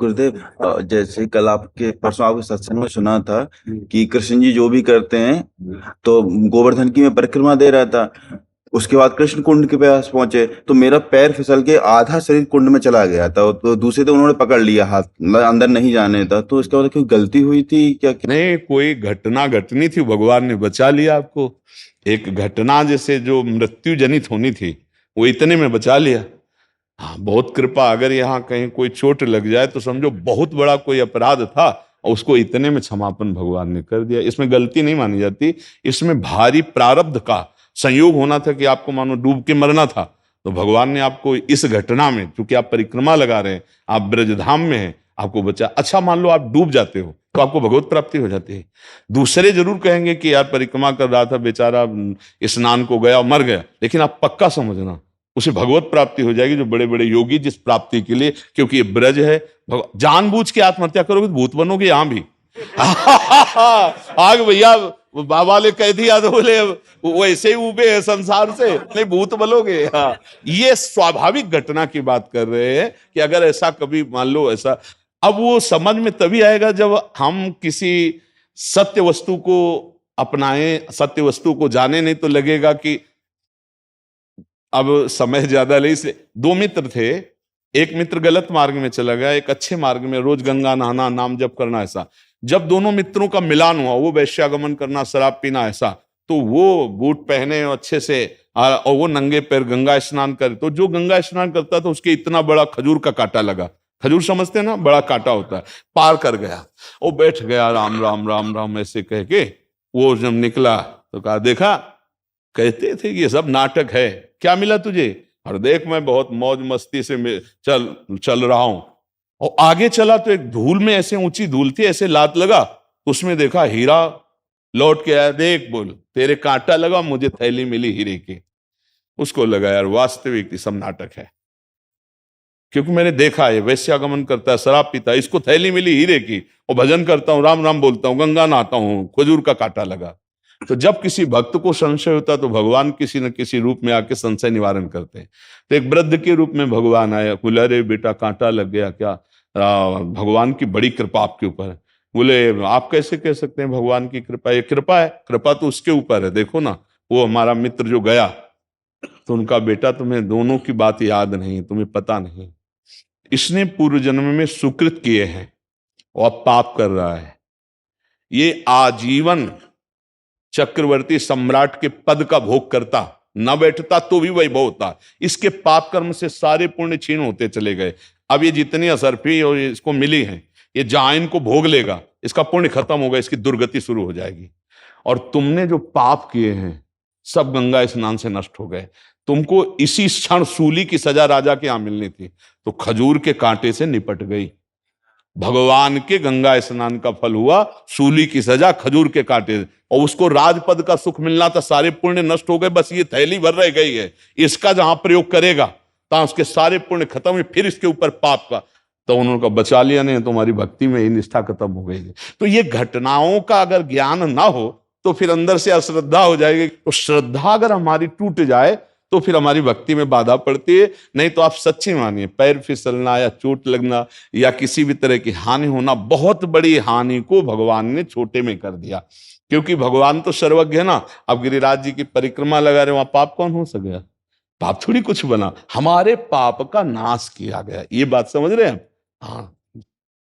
गुरुदेव, जैसे कल आपके परसों आपके सत्संग में सुना था कि कृष्ण जी जो भी करते हैं, तो गोवर्धन की मैं परिक्रमा दे रहा था। उसके बाद कृष्ण कुंड के पास पहुंचे तो मेरा पैर फिसल के आधा शरीर कुंड में चला गया था, तो दूसरे तो उन्होंने पकड़ लिया हाथ, मतलब अंदर नहीं जाने था। तो इसके बाद कोई गलती हुई थी क्या? नहीं, कोई घटना घटनी थी, भगवान ने बचा लिया आपको। एक घटना जैसे जो मृत्यु जनित होनी थी वो इतने में बचा लिया। हाँ, बहुत कृपा। अगर यहाँ कहीं कोई चोट लग जाए तो समझो बहुत बड़ा कोई अपराध था और उसको इतने में क्षमापन भगवान ने कर दिया। इसमें गलती नहीं मानी जाती, इसमें भारी प्रारब्ध का संयोग होना था कि आपको मानो डूब के मरना था, तो भगवान ने आपको इस घटना में, क्योंकि आप परिक्रमा लगा रहे हैं, आप ब्रजधाम में हैं, आपको बचा। अच्छा, मान लो आप डूब जाते हो तो आपको भगवत प्राप्ति हो जाती है। दूसरे जरूर कहेंगे कि यार परिक्रमा कर रहा था बेचारा, स्नान को गया और मर गया, लेकिन आप पक्का समझना उसे भगवत प्राप्ति हो जाएगी। जो बड़े बड़े योगी जिस प्राप्ति के लिए, क्योंकि ये ब्रज है, जानबूझ के आत्महत्या करोगे तो भूत बनोगे यहां भी। आग भैया, बाबा ने कह दिया तो बोले वो ऐसे ही उबे है संसार से, नहीं भूत बनोगे। हाँ, ये स्वाभाविक घटना की बात कर रहे हैं कि अगर ऐसा कभी मान लो ऐसा, अब वो समझ में तभी आएगा जब हम किसी सत्य वस्तु को अपनाएं, सत्य वस्तु को जाने। नहीं तो लगेगा कि अब समय ज्यादा नहीं से, दो मित्र थे, एक मित्र गलत मार्ग में चला गया, एक अच्छे मार्ग में, रोज गंगा नहाना, नाम जप करना, ऐसा। जब दोनों मित्रों का मिलान हुआ, वो वैश्यागमन करना, शराब पीना, ऐसा, तो वो बूट पहने अच्छे से और वो नंगे पैर गंगा स्नान करे, तो जो गंगा स्नान करता था उसके इतना बड़ा खजूर का कांटा लगा। खजूर समझते हैं ना, बड़ा कांटा होता है, पार कर गया। वो बैठ गया, राम राम राम राम ऐसे कह के। वो जब निकला तो कहा, देखा कहते थे कि ये सब नाटक है, क्या मिला तुझे? और देख मैं बहुत मौज मस्ती से चल चल रहा हूं। और आगे चला तो एक धूल में, ऐसे ऊंची धूल थी, ऐसे लात लगा, उसमें देखा हीरा। लौट के आया, देख बोल तेरे कांटा लगा, मुझे थैली मिली हीरे की। उसको लगा यार वास्तविक सब नाटक है, क्योंकि मैंने देखा है वैश्यागमन करता है, शराब पीता है, इसको थैली मिली हीरे की, और भजन करता हूं, राम राम बोलता हूं, गंगा नहाता हूं, खजूर का कांटा लगा। तो जब किसी भक्त को संशय होता तो भगवान किसी न किसी रूप में आके संशय निवारण करते हैं। तो एक वृद्ध के रूप में भगवान आया, बोले अरे बेटा कांटा लग गया क्या? भगवान की बड़ी कृपा आपके ऊपर है। बोले आप कैसे कह सकते हैं भगवान की कृपा? ये कृपा है, कृपा तो उसके ऊपर है। देखो ना, वो हमारा मित्र जो गया, तो उनका बेटा, तुम्हें दोनों की बात याद नहीं, तुम्हें पता नहीं, इसने पूर्व जन्म में सुकृत किए हैं और अब पाप कर रहा है। ये आजीवन चक्रवर्ती सम्राट के पद का भोग करता, न बैठता तो भी वैभव होता। इसके पाप कर्म से सारे पुण्य क्षीण होते चले गए। अब ये जितनी असरफी और इसको मिली है, ये जहां इनको भोग लेगा, इसका पुण्य खत्म होगा, इसकी दुर्गति शुरू हो जाएगी। और तुमने जो पाप किए हैं सब गंगा स्नान से नष्ट हो गए। तुमको इसी क्षण सूली की सजा राजा के यहां मिलनी थी, तो खजूर के कांटे से निपट गई। भगवान के गंगा स्नान का फल हुआ सूली की सजा खजूर के कांटे, और उसको राजपद का सुख मिलना था, सारे पुण्य नष्ट हो गए, बस ये थैली भर रह गई है। इसका जहां प्रयोग करेगा तो उसके सारे पुण्य खत्म हुए, फिर इसके ऊपर पाप का, तो उन्होंने बचा लिया। नहीं तुम्हारी भक्ति में ही निष्ठा खत्म हो गई है। तो ये घटनाओं का अगर ज्ञान ना हो तो फिर अंदर से अश्रद्धा हो जाएगी। तो श्रद्धा अगर हमारी टूट जाए तो फिर हमारी भक्ति में बाधा पड़ती है। नहीं तो आप सच्ची मानिए, पैर फिसलना या चोट लगना या किसी भी तरह की हानि होना, बहुत बड़ी हानि को भगवान ने छोटे में कर दिया, क्योंकि भगवान तो सर्वज्ञ है ना। अब गिरिराज जी की परिक्रमा लगा रहे, वहां पाप कौन हो सकेगा? पाप थोड़ी कुछ बना, हमारे पाप का नाश किया गया। ये बात समझ रहे हैं आप? हाँ।